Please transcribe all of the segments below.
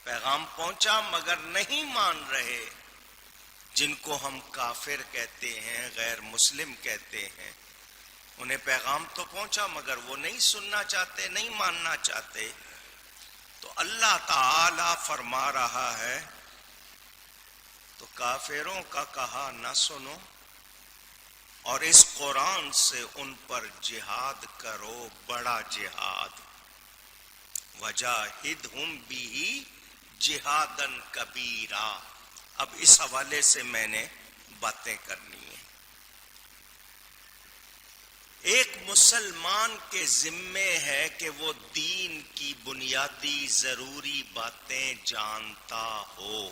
پیغام پہنچا مگر نہیں مان رہے. جن کو ہم کافر کہتے ہیں، غیر مسلم کہتے ہیں، انہیں پیغام تو پہنچا مگر وہ نہیں سننا چاہتے، نہیں ماننا چاہتے. تو اللہ تعالی فرما رہا ہے تو کافروں کا کہا نہ سنو اور اس قرآن سے ان پر جہاد کرو، بڑا جہاد. وجاہدہم بہ جہادا کبیرا. اب اس حوالے سے میں نے باتیں کرنی ہیں. ایک مسلمان کے ذمے ہے کہ وہ دین کی بنیادی ضروری باتیں جانتا ہو.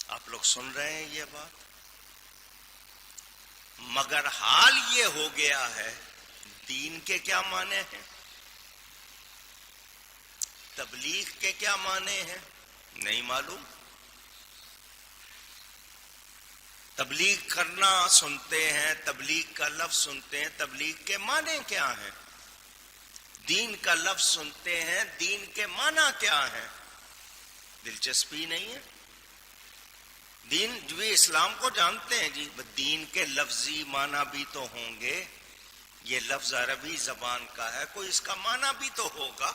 آپ لوگ سن رہے ہیں یہ بات؟ مگر حال یہ ہو گیا ہے، دین کے کیا معنی ہیں، تبلیغ کے کیا معنی ہیں، نہیں معلوم. تبلیغ کرنا سنتے ہیں، تبلیغ کا لفظ سنتے ہیں، تبلیغ کے معنی کیا ہیں؟ دین کا لفظ سنتے ہیں، دین کے معنی کیا ہیں؟ دلچسپی نہیں ہے. دین جو اسلام کو جانتے ہیں جی، دین کے لفظی معنی بھی تو ہوں گے. یہ لفظ عربی زبان کا ہے، کوئی اس کا معنی بھی تو ہوگا.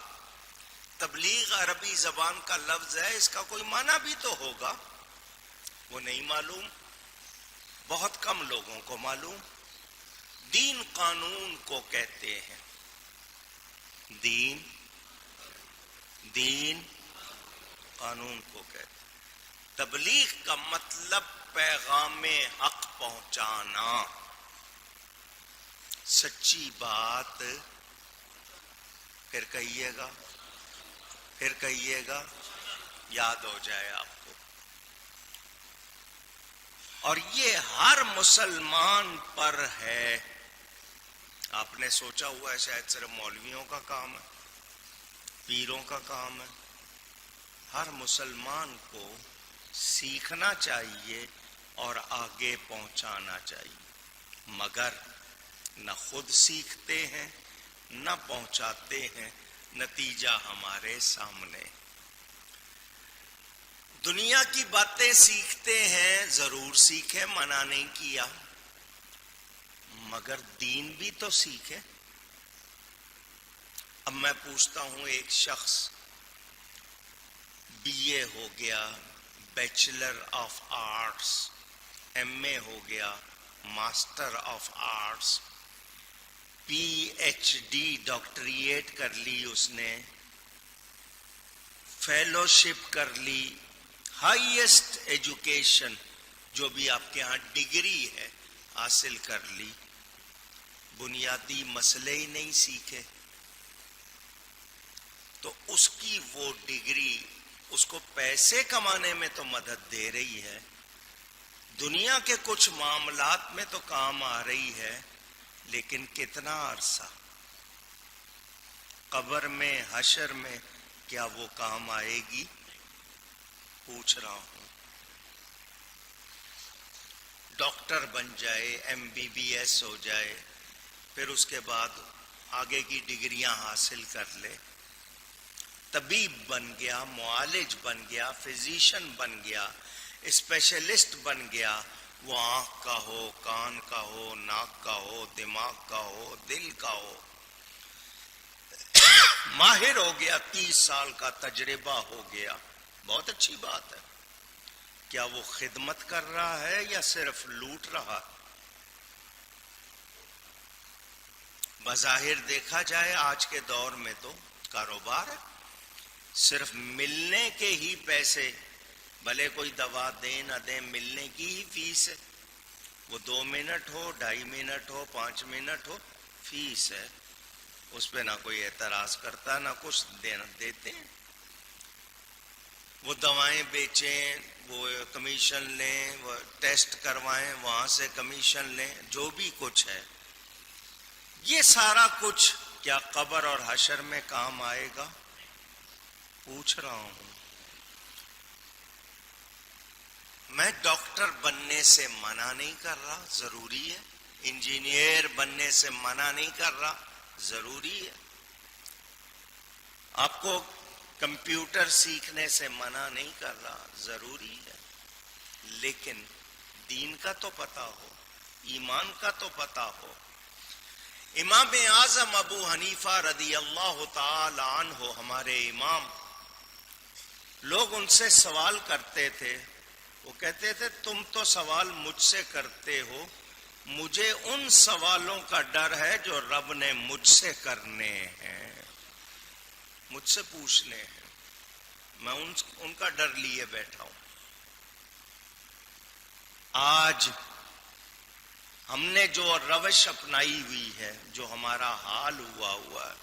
تبلیغ عربی زبان کا لفظ ہے، اس کا کوئی معنی بھی تو ہوگا. وہ نہیں معلوم، بہت کم لوگوں کو معلوم. دین قانون کو کہتے ہیں. دین قانون کو کہتے ہیں. تبلیغ کا مطلب پیغام حق پہنچانا، سچی بات. پھر کہیے گا یاد ہو جائے آپ کو. اور یہ ہر مسلمان پر ہے. آپ نے سوچا ہوا ہے شاید صرف مولویوں کا کام ہے، پیروں کا کام ہے. ہر مسلمان کو سیکھنا چاہیے اور آگے پہنچانا چاہیے. مگر نہ خود سیکھتے ہیں نہ پہنچاتے ہیں. نتیجہ ہمارے سامنے. دنیا کی باتیں سیکھتے ہیں، ضرور سیکھیں، منع نہیں کیا، مگر دین بھی تو سیکھیں. اب میں پوچھتا ہوں، ایک شخص BA ہو گیا، بیچلر آف آرٹس، MA ہو گیا، master of arts, PhD doctorate کر لی، اس نے فیلوشپ کر لی، ہائیسٹ ایجوکیشن جو بھی آپ کے ہاں ڈگری ہے حاصل کر لی. بنیادی مسئلے ہی نہیں سیکھے تو اس کی وہ ڈگری اس کو پیسے کمانے میں تو مدد دے رہی ہے، دنیا کے کچھ معاملات میں تو کام آ رہی ہے، لیکن کتنا عرصہ؟ قبر میں، حشر میں کیا وہ کام آئے گی؟ پوچھ رہا ہوں. ڈاکٹر بن جائے، MBBS ہو جائے، پھر اس کے بعد آگے کی ڈگریاں حاصل کر لے، طبیب بن گیا، معالج بن گیا، فزیشین بن گیا، اسپیشلسٹ بن گیا. وہ آنکھ کا ہو، کان کا ہو، ناک کا ہو، دماغ کا ہو، دل کا ہو، ماہر ہو گیا، 30 سال کا تجربہ ہو گیا. بہت اچھی بات ہے. کیا وہ خدمت کر رہا ہے یا صرف لوٹ رہا؟ بظاہر دیکھا جائے آج کے دور میں تو کاروبار ہے، صرف ملنے کے ہی پیسے، بھلے کوئی دوا دے نہ دے، ملنے کی ہی فیس ہے. وہ 2 منٹ ہو، 2.5 منٹ ہو، 5 منٹ ہو، فیس ہے. اس پہ نہ کوئی اعتراض کرتا، نہ کچھ دیتے ہیں. وہ دوائیں بیچیں، وہ کمیشن لیں، وہ ٹیسٹ کروائیں، وہاں سے کمیشن لیں، جو بھی کچھ ہے. یہ سارا کچھ کیا قبر اور حشر میں کام آئے گا؟ پوچھ رہا ہوں. میں ڈاکٹر بننے سے منع نہیں کر رہا، ضروری ہے. انجینئر بننے سے منع نہیں کر رہا، ضروری ہے. آپ کو کمپیوٹر سیکھنے سے منع نہیں کر رہا، ضروری ہے، لیکن دین کا تو پتہ ہو، ایمان کا تو پتہ ہو۔ امام اعظم ابو حنیفہ رضی اللہ تعالی عنہ ہمارے امام، لوگ ان سے سوال کرتے تھے، وہ کہتے تھے تم تو سوال مجھ سے کرتے ہو، مجھے ان سوالوں کا ڈر ہے جو رب نے مجھ سے کرنے ہیں، مجھ سے پوچھنے ہیں، میں ان کا ڈر لیے بیٹھا ہوں۔ آج ہم نے جو روش اپنائی ہوئی ہے، جو ہمارا حال ہوا ہے،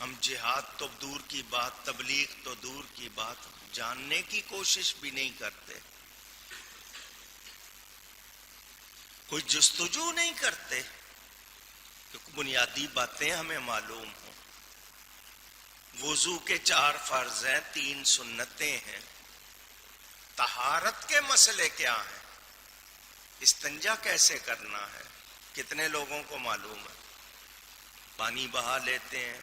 ہم جہاد تو دور کی بات، تبلیغ تو دور کی بات، جاننے کی کوشش بھی نہیں کرتے، کوئی جستجو نہیں کرتے کہ بنیادی باتیں ہمیں معلوم ہوں۔ وضو کے 4 فرض ہیں، 3 سنتیں ہیں، طہارت کے مسئلے کیا ہیں، استنجا کیسے کرنا ہے، کتنے لوگوں کو معلوم ہے؟ پانی بہا لیتے ہیں،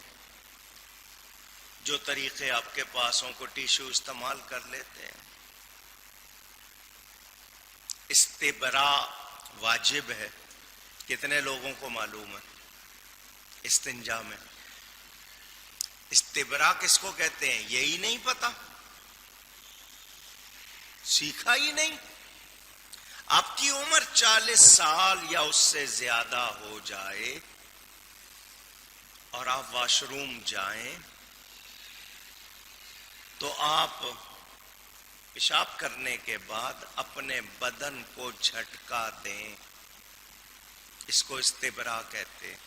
جو طریقے آپ کے پاس ہوں، کو ٹیشو استعمال کر لیتے ہیں۔ استبراء واجب ہے، کتنے لوگوں کو معلوم ہے؟ استنجا میں استبراء کس کو کہتے ہیں یہی نہیں پتا، سیکھا ہی نہیں۔ آپ کی عمر 40 سال یا اس سے زیادہ ہو جائے اور آپ واش روم جائیں تو آپ پیشاب کرنے کے بعد اپنے بدن کو جھٹکا دیں، اس کو استبراء کہتے ہیں،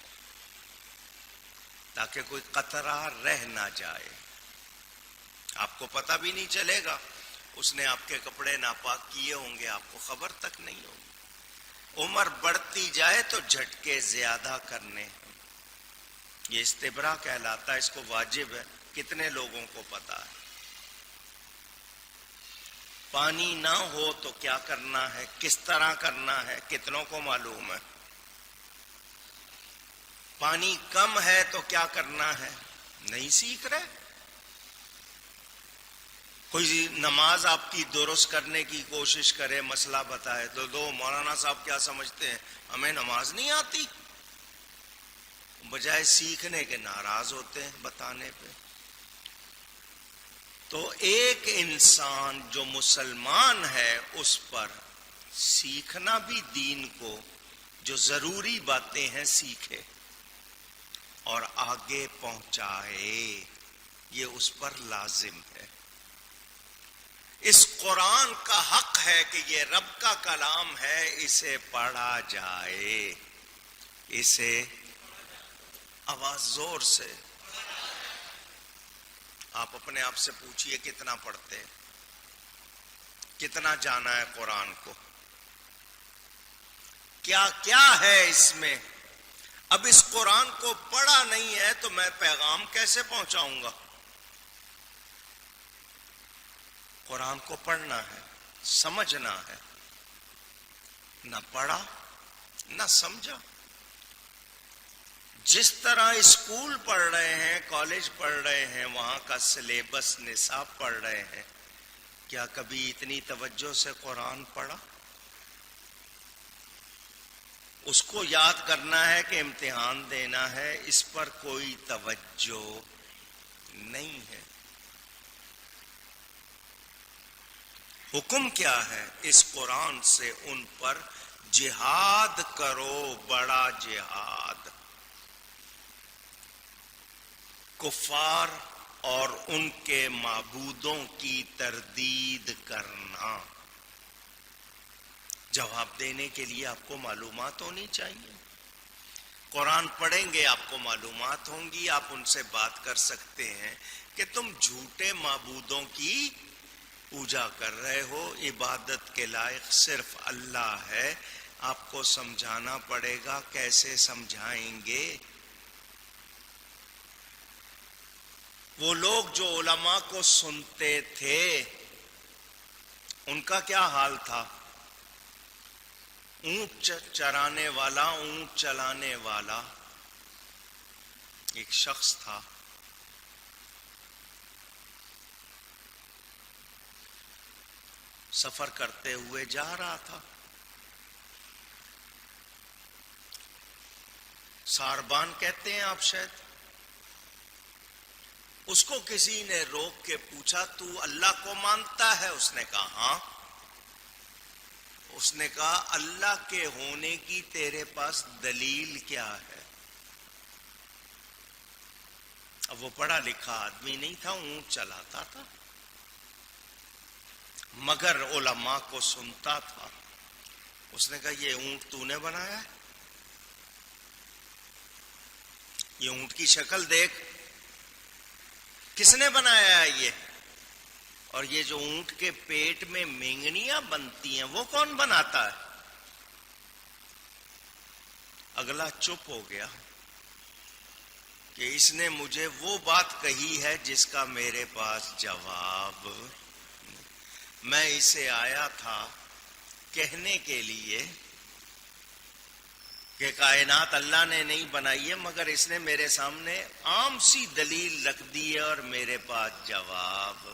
تاکہ کوئی قطرہ رہ نہ جائے، آپ کو پتہ بھی نہیں چلے گا، اس نے آپ کے کپڑے ناپاک کیے ہوں گے، آپ کو خبر تک نہیں ہوگی۔ عمر بڑھتی جائے تو جھٹکے زیادہ کرنے ہیں، یہ استبراء کہلاتا ہے، اس کو واجب ہے، کتنے لوگوں کو پتا ہے؟ پانی نہ ہو تو کیا کرنا ہے، کس طرح کرنا ہے، کتنوں کو معلوم ہے؟ پانی کم ہے تو کیا کرنا ہے، نہیں سیکھ رہے۔ کوئی نماز آپ کی درست کرنے کی کوشش کرے، مسئلہ بتائے تو دو مولانا صاحب کیا سمجھتے ہیں، ہمیں نماز نہیں آتی، بجائے سیکھنے کے ناراض ہوتے ہیں بتانے پہ۔ تو ایک انسان جو مسلمان ہے اس پر سیکھنا بھی دین کو، جو ضروری باتیں ہیں سیکھے اور آگے پہنچائے، یہ اس پر لازم ہے۔ اس قرآن کا حق ہے کہ یہ رب کا کلام ہے، اسے پڑھا جائے، اسے آواز زور سے آپ اپنے آپ سے پوچھئے کتنا پڑھتے ہیں، کتنا جانا ہے قرآن کو، کیا کیا ہے اس میں۔ اب اس قرآن کو پڑھا نہیں ہے تو میں پیغام کیسے پہنچاؤں گا؟ قرآن کو پڑھنا ہے، سمجھنا ہے، نہ پڑھا نہ سمجھا۔ جس طرح اسکول پڑھ رہے ہیں، کالج پڑھ رہے ہیں، وہاں کا سلیبس نصاب پڑھ رہے ہیں، کیا کبھی اتنی توجہ سے قرآن پڑھا؟ اس کو یاد کرنا ہے کہ امتحان دینا ہے، اس پر کوئی توجہ نہیں ہے۔ حکم کیا ہے اس قرآن سے؟ ان پر جہاد کرو، بڑا جہاد، کفار اور ان کے معبودوں کی تردید کرنا۔ جواب دینے کے لیے آپ کو معلومات ہونی چاہیے۔ قرآن پڑھیں گے آپ کو معلومات ہوں گی، آپ ان سے بات کر سکتے ہیں کہ تم جھوٹے معبودوں کی پوجا کر رہے ہو، عبادت کے لائق صرف اللہ ہے۔ آپ کو سمجھانا پڑے گا، کیسے سمجھائیں گے؟ وہ لوگ جو علماء کو سنتے تھے ان کا کیا حال تھا؟ اونٹ چرانے والا، اونٹ چلانے والا ایک شخص تھا، سفر کرتے ہوئے جا رہا تھا. ساربان کہتے ہیں آپ شاید. اس کو کسی نے روک کے پوچھا تو اللہ کو مانتا ہے؟ اس نے کہا ہاں. اس نے کہا اللہ کے ہونے کی تیرے پاس دلیل کیا ہے؟ اب وہ پڑھا لکھا آدمی نہیں تھا، اونٹ چلاتا تھا، مگر علماء کو سنتا تھا. اس نے کہا یہ اونٹ تو نے بنایا ہے؟ یہ اونٹ کی شکل دیکھ، کس نے بنایا ہے یہ؟ اور یہ جو اونٹ کے پیٹ میں مینگنیاں بنتی ہیں وہ کون بناتا ہے؟ اگلا چپ ہو گیا کہ اس نے مجھے وہ بات کہی ہے جس کا میرے پاس جواب. میں اسے آیا تھا کہنے کے لیے کہ کائنات اللہ نے نہیں بنائی ہے، مگر اس نے میرے سامنے عام سی دلیل رکھ دی ہے اور میرے پاس جواب.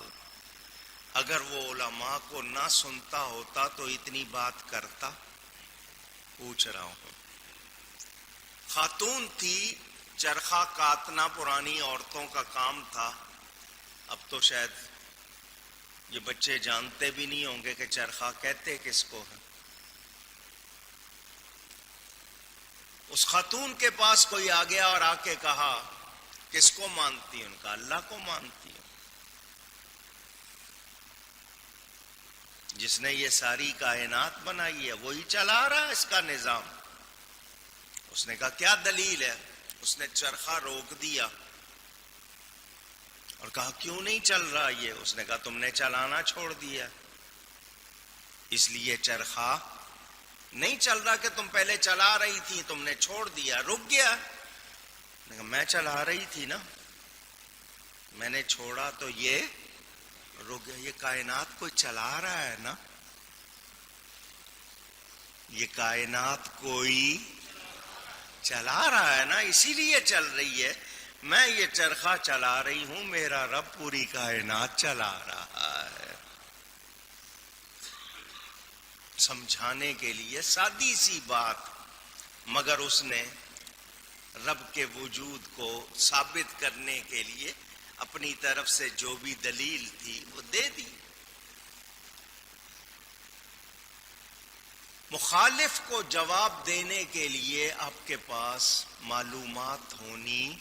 اگر وہ علماء کو نہ سنتا ہوتا تو اتنی بات کرتا؟ پوچھ رہا ہوں. خاتون تھی، چرخہ کاتنا پرانی عورتوں کا کام تھا. اب تو شاید یہ بچے جانتے بھی نہیں ہوں گے کہ چرخہ کہتے کس کو ہے. اس خاتون کے پاس کوئی آ گیا اور آ کے کہا کس کو مانتی؟ ان کا اللہ کو مانتی ہے، جس نے یہ ساری کائنات بنائی ہے وہی چلا رہا ہے اس کا نظام. اس نے کہا کیا دلیل ہے؟ اس نے چرخہ روک دیا اور کہا کیوں نہیں چل رہا یہ؟ اس نے کہا تم نے چلانا چھوڑ دیا، اس لیے چرخہ نہیں چل رہا کہ تم پہلے چلا رہی تھی، تم نے چھوڑ دیا، رک گیا. میں چلا رہی تھی نا، میں نے چھوڑا تو یہ رک گیا. یہ کائنات کوئی چلا رہا ہے نا، یہ کائنات کوئی چلا رہا ہے نا، اسی لیے چل رہی ہے. میں یہ چرخہ چلا رہی ہوں، میرا رب پوری کائنات چلا رہا ہے. سمجھانے کے لیے سادی سی بات، مگر اس نے رب کے وجود کو ثابت کرنے کے لیے اپنی طرف سے جو بھی دلیل تھی وہ دے دی. مخالف کو جواب دینے کے لیے آپ کے پاس معلومات ہونی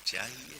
چاہیے.